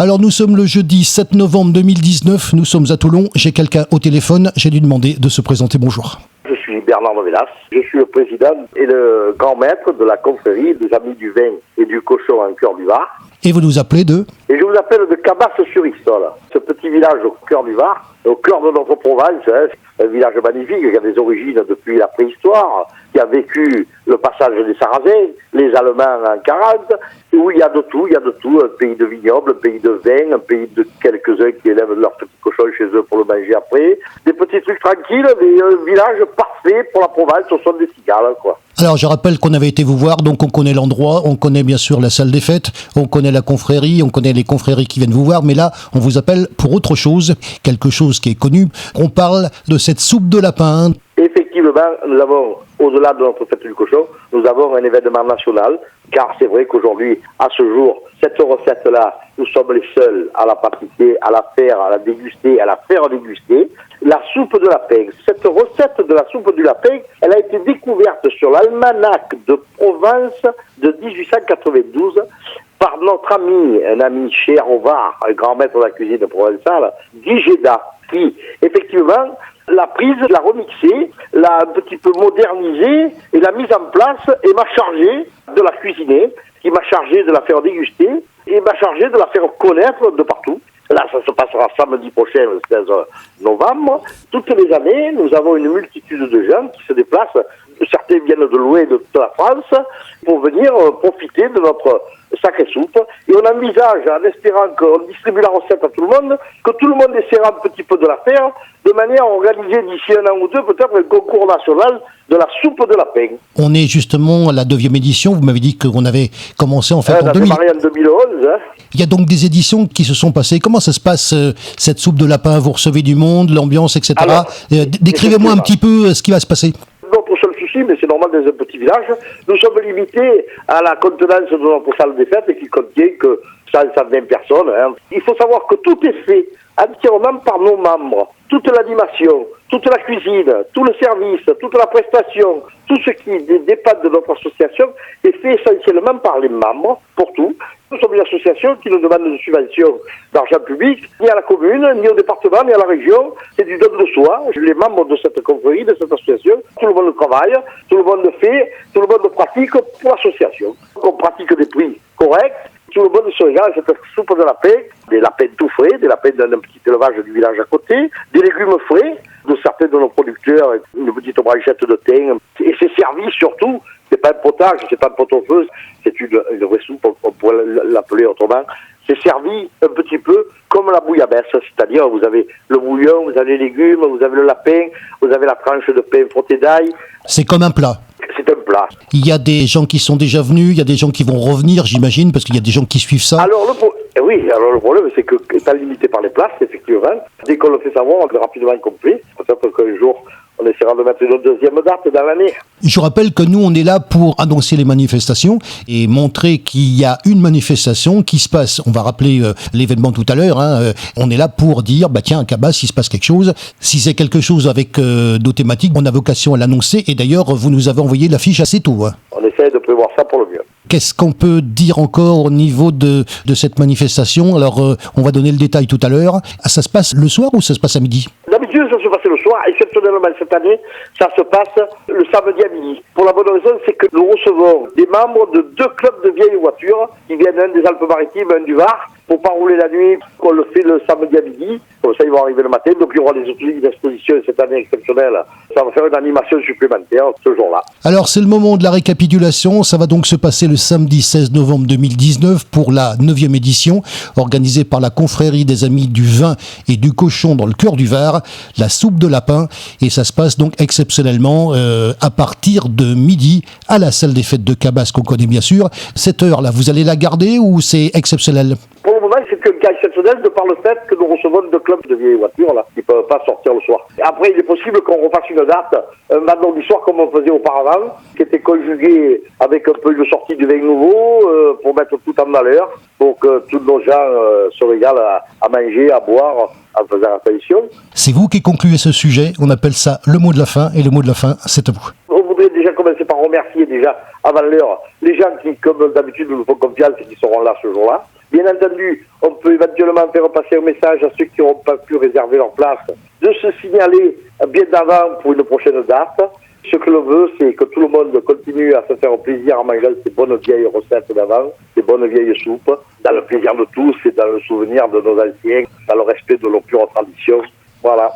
Alors nous sommes le jeudi 7 novembre 2019, nous sommes à Toulon, j'ai quelqu'un au téléphone, j'ai lui demandé de se présenter, bonjour. Je suis Bernard Novelas, je suis le président et le grand maître de la confrérie des Amis du Vin et du Cochon en cœur du Var. Et vous nous appelez de? Et je vous appelle de Cabasse-sur-Ixol, ce petit village au cœur du Var, au cœur de notre Provence, un village magnifique qui a des origines depuis la préhistoire, qui a vécu le passage des Sarrasins, les Allemands en 40, où il y a de tout, un pays de vignobles, un pays de vin, un pays de quelques-uns qui élèvent leurs petits cochons chez eux pour le manger après, des petits trucs tranquilles, des villages parfaits pour la Provence au son des cigales, quoi. Alors je rappelle qu'on avait été vous voir, donc on connaît l'endroit, on connaît bien sûr la salle des fêtes, on connaît la confrérie, on connaît les confréries qui viennent vous voir, mais là on vous appelle pour autre chose, quelque chose qui est connu. On parle de cette soupe de lapin. Effectivement, nous avons, au-delà de notre fête du cochon, nous avons un événement national, car c'est vrai qu'aujourd'hui, à ce jour, cette recette-là, nous sommes les seuls à la pratiquer, à la faire, à la déguster, à la faire déguster. La soupe de lapin. Cette recette de la soupe du lapin, elle a été découverte sur l'almanach de Provence de 1892 par notre ami, un ami cher au Var, un grand maître de la cuisine provençale, Guy Géda, qui, effectivement, l'a prise, l'a remixée, l'a un petit peu modernisée et l'a mise en place et m'a chargé de la cuisiner, qui m'a chargé de la faire déguster et m'a chargé de la faire connaître de partout. Là, ça se passera samedi prochain, le 16 novembre. Toutes les années, nous avons une multitude de gens qui se déplacent. Certains viennent de loin de toute la France pour venir profiter de notre sacrée soupe. Et on envisage, en espérant qu'on distribue la recette à tout le monde, que tout le monde essaiera un petit peu de la faire, de manière à organiser d'ici un an ou deux peut-être un concours national de la soupe de lapin. On est justement à la 9e édition, vous m'avez dit qu'on avait commencé en fait en 2000. Ça a démarré en 2011. Il y a donc des éditions qui se sont passées. Comment ça se passe, cette soupe de lapin? Vous recevez du monde, l'ambiance, etc. Alors, décrivez-moi un petit peu ce qui va se passer. Notre seul souci, mais c'est normal dans un petit village, nous sommes limités à la contenance de notre salle des fêtes qui contient que 120 personnes. Il faut savoir que tout est fait entièrement par nos membres. Toute l'animation, toute la cuisine, tout le service, toute la prestation, tout ce qui dépend de notre association est fait essentiellement par les membres, pour tout. Nous sommes une association qui ne demande de subvention d'argent public, ni à la commune, ni au département, ni à la région. C'est du don de soi. Les membres de cette confrérie, de cette association, tout le monde travaille, tout le monde fait, tout le monde pratique pour l'association. On pratique des prix corrects. Tout le monde se régale à cette soupe de lapin, des lapins tout frais, des lapins d'un petit élevage du village à côté, des légumes frais de certains de nos producteurs, une petite branchette de thym. Et c'est servi surtout, c'est pas un potage, c'est pas un pot-au-feu, c'est une vraie soupe, on pourrait l'appeler autrement. C'est servi un petit peu comme la bouillabaisse, c'est-à-dire vous avez le bouillon, vous avez les légumes, vous avez le lapin, vous avez la tranche de pain frottée d'ail. C'est comme un plat. C'est un plat. Il y a des gens qui sont déjà venus, il y a des gens qui vont revenir, j'imagine, parce qu'il y a des gens qui suivent ça. Alors le problème, c'est que, étant limité par les places, effectivement, dès qu'on le fait savoir, on est rapidement complet. Peut-être qu'un jour, on essaiera de mettre une deuxième date dans l'année. Je rappelle que nous, on est là pour annoncer les manifestations et montrer qu'il y a une manifestation qui se passe. On va rappeler l'événement tout à l'heure. On est là pour dire, tiens, à Cabasse, il se passe quelque chose. Si c'est quelque chose avec nos thématiques, on a vocation à l'annoncer. Et d'ailleurs, vous nous avez envoyé l'affiche assez tôt. On essaie de prévoir ça pour le mieux. Qu'est-ce qu'on peut dire encore au niveau de cette manifestation? Alors, on va donner le détail tout à l'heure. Ça se passe le soir ou ça se passe à midi? D'habitude, ça se passe le soir. Exceptionnellement, cette année, ça se passe le samedi à midi. Pour la bonne raison, c'est que nous recevons des membres de 2 clubs de vieilles voitures qui viennent, un des Alpes-Maritimes, un du Var, pour pas rouler la nuit. On le fait le samedi à midi. Comme ça, ils vont arriver le matin. Donc, il y aura des ateliers d'exposition cette année exceptionnelle. Ça va faire une animation supplémentaire ce jour-là. Alors, c'est le moment de la récapitulation. Ça va donc se passer le samedi 16 novembre 2019 pour la 9e édition, organisée par la confrérie des Amis du Vin et du Cochon dans le cœur du Var, la soupe de lapin. Et ça se passe donc exceptionnellement à partir de midi à la salle des fêtes de Cabasse qu'on connaît bien sûr. Cette heure-là, vous allez la garder ou c'est exceptionnel? Pour le moment, c'est un cas exceptionnel de par le fait que nous recevons 2 clubs de vieilles voitures là, qui ne peuvent pas sortir le soir. Et après, il est possible qu'on refasse une date, un vendredi soir comme on faisait auparavant, qui était conjugué avec un peu de sortie du vin nouveau pour mettre tout en valeur, pour que tous nos gens se régalent à manger, à boire, en faisant attention. C'est vous qui concluez ce sujet. On appelle ça le mot de la fin. Et le mot de la fin, c'est à vous. On voudrait déjà commencer par remercier déjà avant l'heure les gens qui, comme d'habitude, nous font confiance et qui seront là ce jour-là. Bien entendu, on peut éventuellement faire passer un message à ceux qui n'auront pas pu réserver leur place, de se signaler bien d'avant pour une prochaine date. Ce que l'on veut, c'est que tout le monde continue à se faire plaisir en mangeant ces bonnes vieilles recettes d'avant, ces bonnes vieilles soupes, dans le plaisir de tous et dans le souvenir de nos anciens, dans le respect de nos pures traditions. Voilà.